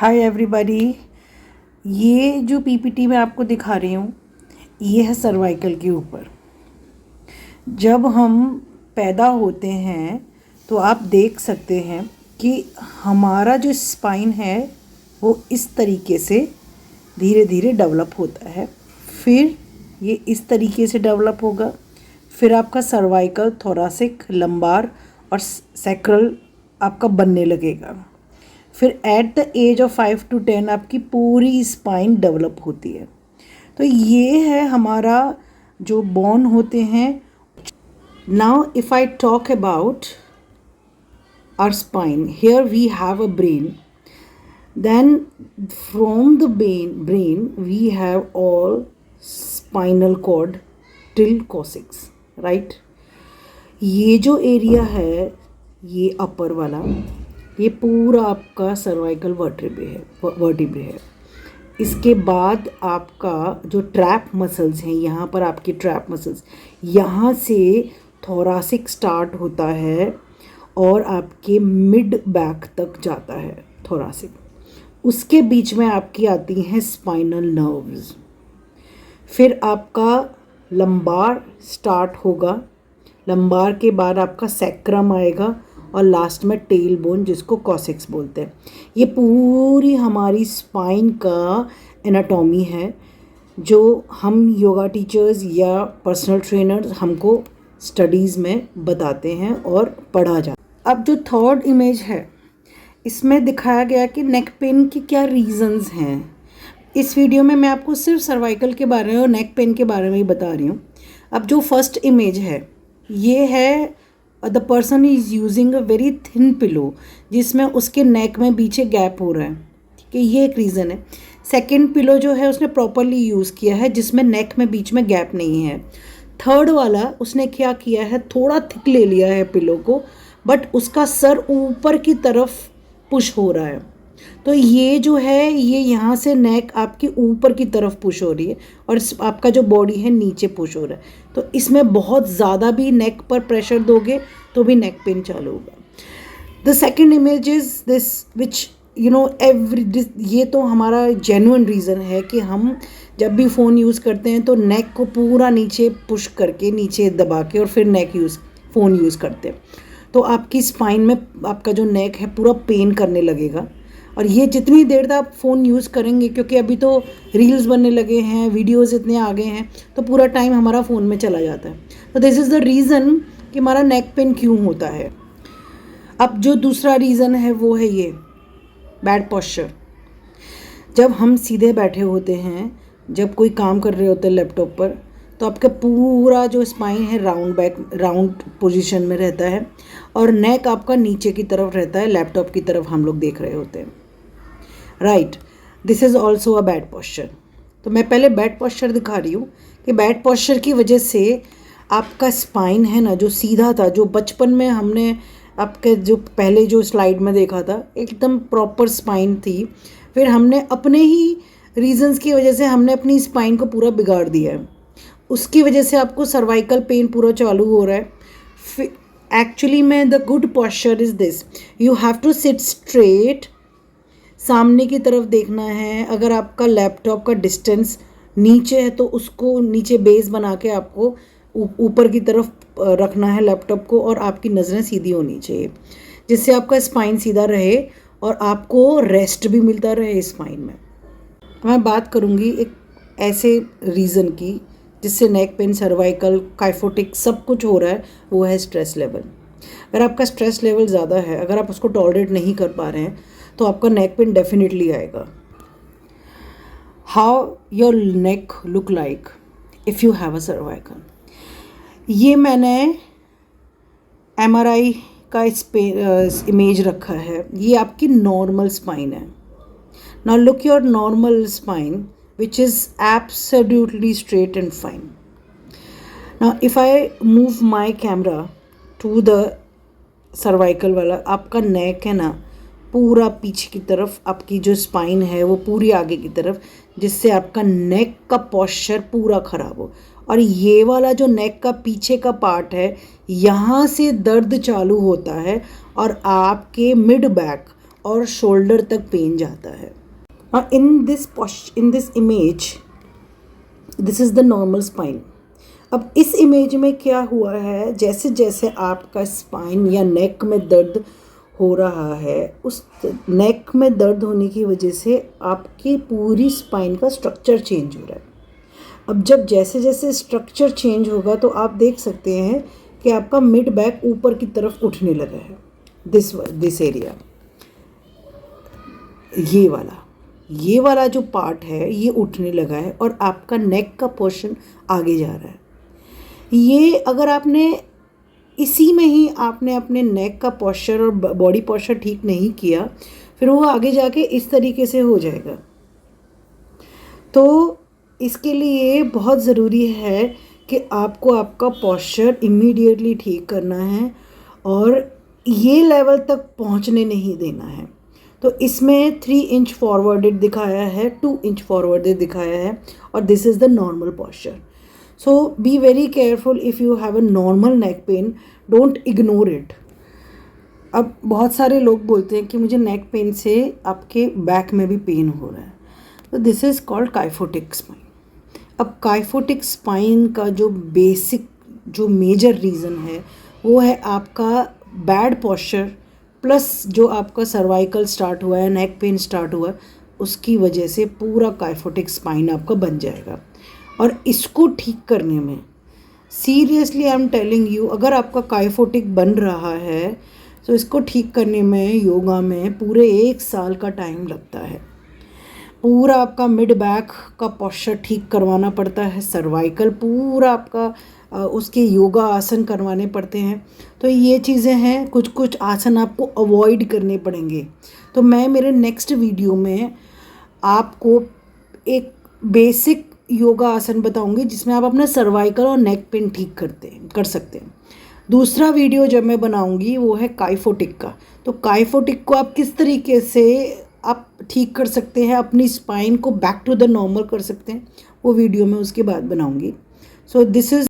Hi everybody. ये जो PPT मैं आपको दिखा रही हूँ ये है सर्वाइकल के ऊपर। जब हम पैदा होते हैं तो आप देख सकते हैं कि हमारा जो स्पाइन है वो इस तरीके से धीरे धीरे डेवलप होता है। फिर ये इस तरीके से डेवलप होगा। फिर आपका सर्वाइकल, थोरासिक, लंबार और सैक्रल आपका बनने लगेगा। फिर at the age of 5 to 10 आपकी पूरी स्पाइन डेवलप होती है। तो ये है हमारा जो बोन होते हैं। Now if I talk about our spine, here we have a brain, then from the brain we have all spinal cord till coccyx, right. ये जो एरिया है ये अपर वाला, ये पूरा आपका सर्वाइकल वर्टिब्रे है। इसके बाद आपका जो ट्रैप मसल्स हैं, यहाँ पर आपके ट्रैप मसल्स, यहाँ से थोरासिक स्टार्ट होता है और आपके मिड बैक तक जाता है थोरासिक। उसके बीच में आपकी आती हैं स्पाइनल नर्व्स। फिर आपका लंबार स्टार्ट होगा, लंबार के बाद आपका सैक्रम आएगा और लास्ट में टेल बोन, जिसको कॉक्सिक्स बोलते हैं। ये पूरी हमारी स्पाइन का एनाटॉमी है जो हम योगा टीचर्स या पर्सनल ट्रेनर्स हमको स्टडीज़ में बताते हैं और पढ़ा जाता है। अब जो थर्ड इमेज है इसमें दिखाया गया कि नेक पेन के क्या रीज़न्स हैं। इस वीडियो में मैं आपको सिर्फ सर्वाइकल के बारे में और नेक पेन के बारे में ही बता रही हूँ। अब जो फर्स्ट इमेज है ये है the person is using a very thin pillow, जिसमें उसके नेक में पीछे गैप हो रहा है, ठीक है, ये एक रीज़न है। सेकंड पिलो जो है उसने प्रॉपरली यूज़ किया है, जिसमें नेक में बीच में गैप नहीं है। थर्ड वाला उसने क्या किया है, थोड़ा थिक ले लिया है पिलो को, बट उसका सर ऊपर की तरफ पुश हो रहा है। तो ये जो है ये यहाँ से नेक आपकी ऊपर की तरफ पुश हो रही है और आपका जो बॉडी है नीचे पुश हो रहा है। तो इसमें बहुत ज़्यादा भी नेक पर प्रेशर दोगे तो भी नेक पेन चालू होगा। The second image is this which ये तो हमारा जेन्युइन रीज़न है कि हम जब भी फ़ोन यूज़ करते हैं तो नेक को पूरा नीचे पुश करके, नीचे दबा के और फिर फ़ोन यूज़ करते हैं। तो आपकी स्पाइन में आपका जो नेक है पूरा पेन करने लगेगा। और ये जितनी देर तक आप फ़ोन यूज़ करेंगे, क्योंकि अभी तो रील्स बनने लगे हैं, वीडियोस इतने आ गए हैं, तो पूरा टाइम हमारा फ़ोन में चला जाता है। तो दिस इज़ द रीज़न कि हमारा नेक पेन क्यों होता है। अब जो दूसरा रीज़न है वो है ये बैड पोस्चर। जब हम सीधे बैठे होते हैं, जब कोई काम कर रहे होते हैं लैपटॉप पर, तो आपका पूरा जो स्पाइन है राउंड पोजीशन में रहता है और नेक आपका नीचे की तरफ रहता है, लैपटॉप की तरफ हम लोग देख रहे होते हैं, right. This is also a bad posture. तो मैं पहले बैड पोस्चर दिखा रही हूँ कि बैड पोस्चर की वजह से आपका स्पाइन है ना, जो सीधा था, जो बचपन में हमने आपके जो पहले जो स्लाइड में देखा था, एकदम प्रॉपर स्पाइन थी। फिर हमने अपने ही रीजंस की वजह से हमने अपनी स्पाइन को पूरा बिगाड़ दिया है। उसकी वजह से आपको सर्वाइकल पेन पूरा चालू हो रहा है। एक्चुअली में the good posture is this, you have to sit straight, सामने की तरफ देखना है। अगर आपका लैपटॉप का डिस्टेंस नीचे है तो उसको नीचे बेस बना के आपको ऊपर की तरफ रखना है लैपटॉप को, और आपकी नज़रें सीधी होनी चाहिए, जिससे आपका स्पाइन सीधा रहे और आपको रेस्ट भी मिलता रहे स्पाइन में। मैं बात करूँगी एक ऐसे रीज़न की जिससे नेक पेन, सर्वाइकल, काइफोटिक सब कुछ हो रहा है, वो है स्ट्रेस लेवल। अगर आपका स्ट्रेस लेवल ज़्यादा है, अगर आप उसको टॉलरेट नहीं कर पा रहे हैं, तो आपका नेक पेन डेफिनेटली आएगा। How your neck look like if you have a cervical. ये मैंने MRI का इमेज रखा है। ये आपकी नॉर्मल स्पाइन है। Now look your normal spine which is absolutely straight and fine. Now if I move my camera to the cervical वाला, आपका नेक है ना पूरा पीछे की तरफ, आपकी जो स्पाइन है वो पूरी आगे की तरफ, जिससे आपका नेक का पोस्चर पूरा ख़राब हो। और ये वाला जो नेक का पीछे का पार्ट है, यहाँ से दर्द चालू होता है और आपके मिड बैक और शोल्डर तक पेन जाता है। In this image this is the normal spine. अब इस इमेज में क्या हुआ है, जैसे जैसे आपका स्पाइन या नेक में दर्द हो रहा है, उस नेक में दर्द होने की वजह से आपकी पूरी स्पाइन का स्ट्रक्चर चेंज हो रहा है। अब जब जैसे जैसे स्ट्रक्चर चेंज होगा तो आप देख सकते हैं कि आपका मिड बैक ऊपर की तरफ उठने लगा है। दिस एरिया, ये वाला जो पार्ट है ये उठने लगा है और आपका नेक का पोर्शन आगे जा रहा है। ये अगर आपने इसी में ही आपने अपने नेक का पोस्चर और बॉडी पोस्चर ठीक नहीं किया, फिर वो आगे जाके इस तरीके से हो जाएगा। तो इसके लिए बहुत ज़रूरी है कि आपको आपका पोस्चर इमीडिएटली ठीक करना है और ये लेवल तक पहुंचने नहीं देना है। तो इसमें 3 इंच फॉरवर्डेड दिखाया है, 2 इंच फॉरवर्डेड दिखाया है और this is the normal posture. So be very careful if you have a normal neck pain, don't ignore it. अब बहुत सारे लोग बोलते हैं कि मुझे नेक पेन से आपके बैक में भी पेन हो रहा है, तो this is called kyphotic spine. अब काइफोटिक स्पाइन का जो बेसिक जो मेजर रीज़न है वो है आपका बैड पोस्चर प्लस जो आपका सर्वाइकल स्टार्ट हुआ है, नेक पेन स्टार्ट हुआ है, उसकी वजह से पूरा काइफोटिक स्पाइन आपका बन जाएगा। और इसको ठीक करने में seriously I am telling you, अगर आपका काइफोटिक बन रहा है तो इसको ठीक करने में योगा में पूरे 1 साल का टाइम लगता है। पूरा आपका मिड बैक का पोस्चर ठीक करवाना पड़ता है, सर्वाइकल पूरा आपका उसके योगा आसन करवाने पड़ते हैं। तो ये चीज़ें हैं, कुछ कुछ आसन आपको अवॉइड करने पड़ेंगे। तो मैं मेरे नेक्स्ट वीडियो में आपको एक बेसिक योगा आसन बताऊंगी जिसमें आप अपना सर्वाइकल और नेक पेन ठीक कर सकते हैं। दूसरा वीडियो जब मैं बनाऊंगी वो है काइफोटिक का। तो काइफोटिक को आप किस तरीके से आप ठीक कर सकते हैं, अपनी स्पाइन को बैक टू द नॉर्मल कर सकते हैं, वो वीडियो मैं उसके बाद बनाऊंगी। So this is